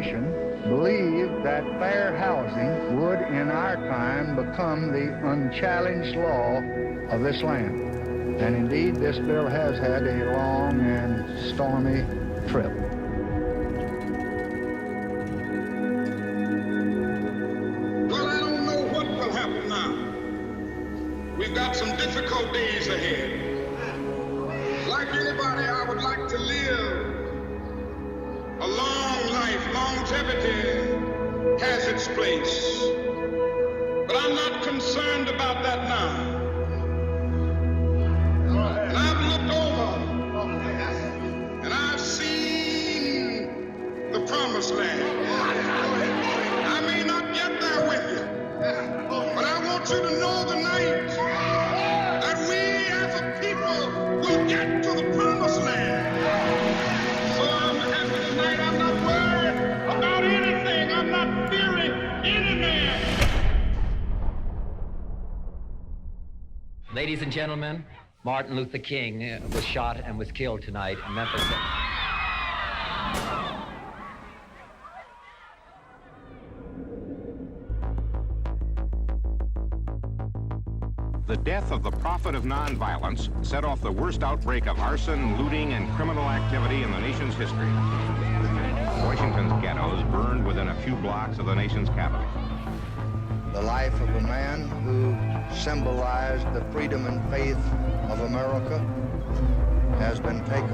administration believed that fair housing would, in our time, become the unchallenged law of this land. And indeed, this bill has had a long and stormy trip. Well, I don't know what will happen now. We've got some difficult days ahead. Like anybody, I would like to live a long life. Longevity has its place. But I'm not concerned about that now. And I've looked over and I've seen the promised land. I may not get there with you, but I want you to know tonight that we as a people will get to the promised land. So I'm happy tonight. I'm not worried about anything. I'm not fearing any man. Ladies and gentlemen, Martin Luther King was shot and was killed tonight in Memphis. The death of the prophet of nonviolence set off the worst outbreak of arson, looting, and criminal activity in the nation's history. Washington's ghettos burned within a few blocks of the nation's capital. The life of a man who symbolized the freedom and faith of America has been taken.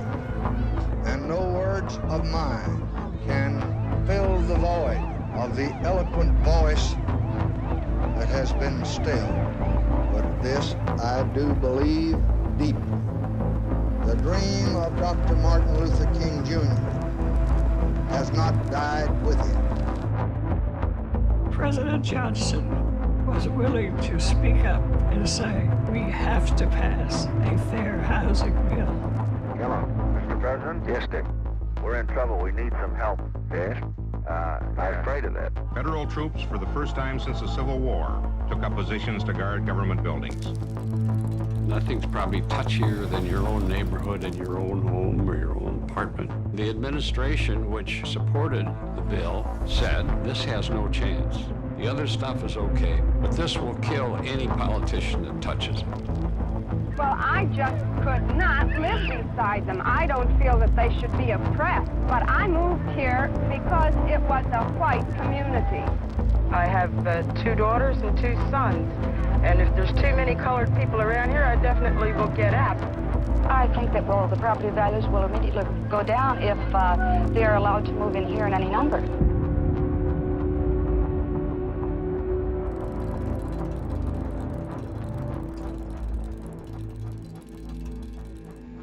And no words of mine can fill the void of the eloquent voice that has been stilled. But this I do believe deeply. The dream of Dr. Martin Luther King Jr. has not died with him. President Johnson was willing to speak up and say, we have to pass a fair housing bill. Hello, Mr. President? Yes, Dick. We're in trouble. We need some help. Yes? I'm afraid of that. Federal troops, for the first time since the Civil War, took up positions to guard government buildings. Nothing's probably touchier than your own neighborhood and your own home or your own apartment. The administration, which supported the bill, said this has no chance. The other stuff is okay, but this will kill any politician that touches it. Well, I just could not live beside them. I don't feel that they should be oppressed, but I moved here because it was a white community. I have 2 daughters and 2 sons, and if there's too many colored people around here, I definitely will get out. I think that, well, the property values will immediately go down if they're allowed to move in here in any number.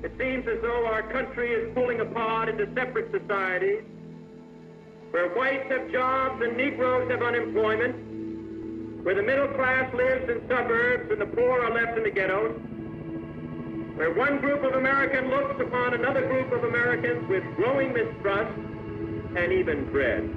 It seems as though our country is pulling apart into separate societies, where whites have jobs and Negroes have unemployment, where the middle class lives in suburbs and the poor are left in the ghettos, where one group of Americans looks upon another group of Americans with growing mistrust and even dread.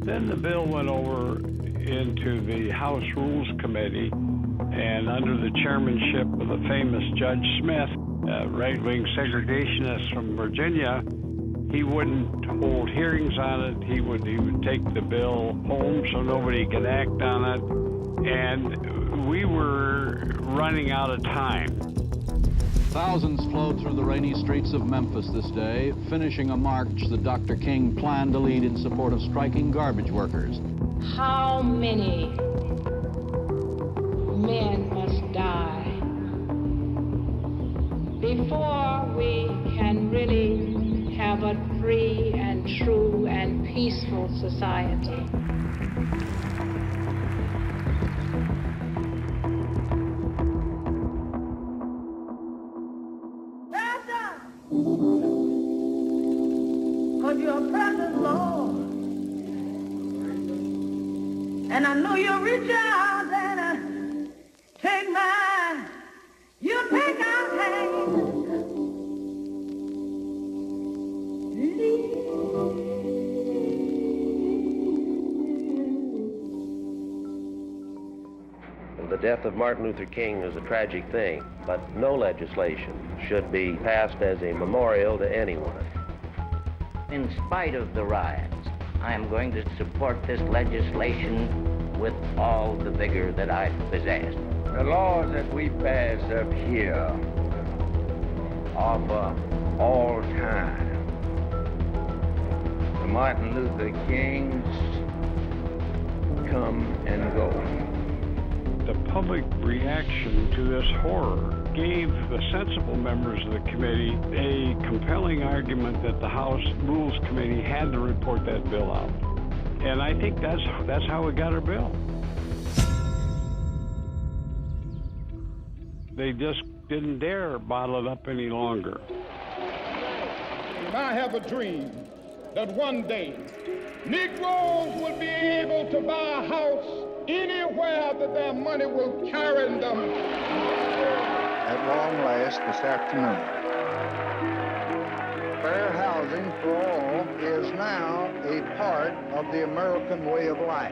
Then the bill went over into the House Rules Committee, and under the chairmanship of the famous Judge Smith, a right-wing segregationist from Virginia, he wouldn't hold hearings on it. He would take the bill home so nobody could act on it, and we were running out of time. Thousands flowed through the rainy streets of Memphis this day, finishing a march that Dr. King planned to lead in support of striking garbage workers. How many men must die before we can really have a free and true and peaceful society? For your presence, Lord. And I know you'll reach out and take mine. You take our hand. The death of Martin Luther King is a tragic thing, but no legislation should be passed as a memorial to anyone. In spite of the riots, I am going to support this legislation with all the vigor that I possess. The laws that we pass up here are for all time. The Martin Luther Kings come and go. The public reaction to this horror gave the sensible members of the committee a compelling argument that the House Rules Committee had to report that bill out. And I think that's how we got our bill. They just didn't dare bottle it up any longer. And I have a dream that one day Negroes will be able to buy a house anywhere that their money will carry them. At long last this afternoon, fair housing for all is now a part of the American way of life.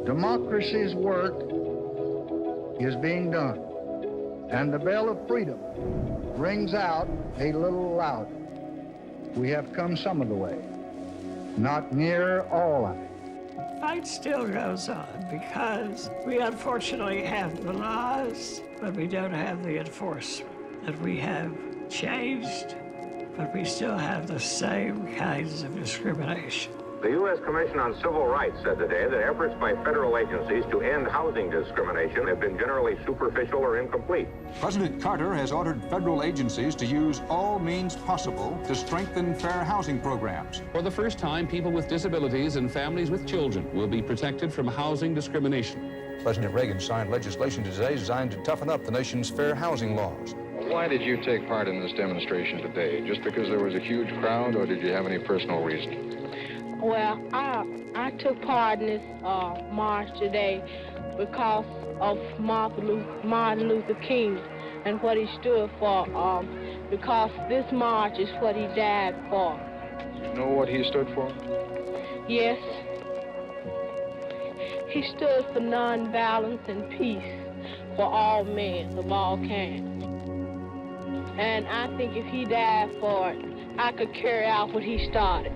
Democracy's work is being done, and the bell of freedom rings out a little louder. We have come some of the way, not near all of it. The fight still goes on because we unfortunately have the laws, but we don't have the enforcement. That we have changed, but we still have the same kinds of discrimination. The U.S. Commission on Civil Rights said today that efforts by federal agencies to end housing discrimination have been generally superficial or incomplete. President Carter has ordered federal agencies to use all means possible to strengthen fair housing programs. For the first time, people with disabilities and families with children will be protected from housing discrimination. President Reagan signed legislation today designed to toughen up the nation's fair housing laws. Why did you take part in this demonstration today? Just because there was a huge crowd, or did you have any personal reason? Well, I took part in this march today because of Martin Luther King and what he stood for, because this march is what he died for. You know what he stood for? Yes. He stood for nonviolence and peace for all men of all kinds. And I think if he died for it, I could carry out what he started.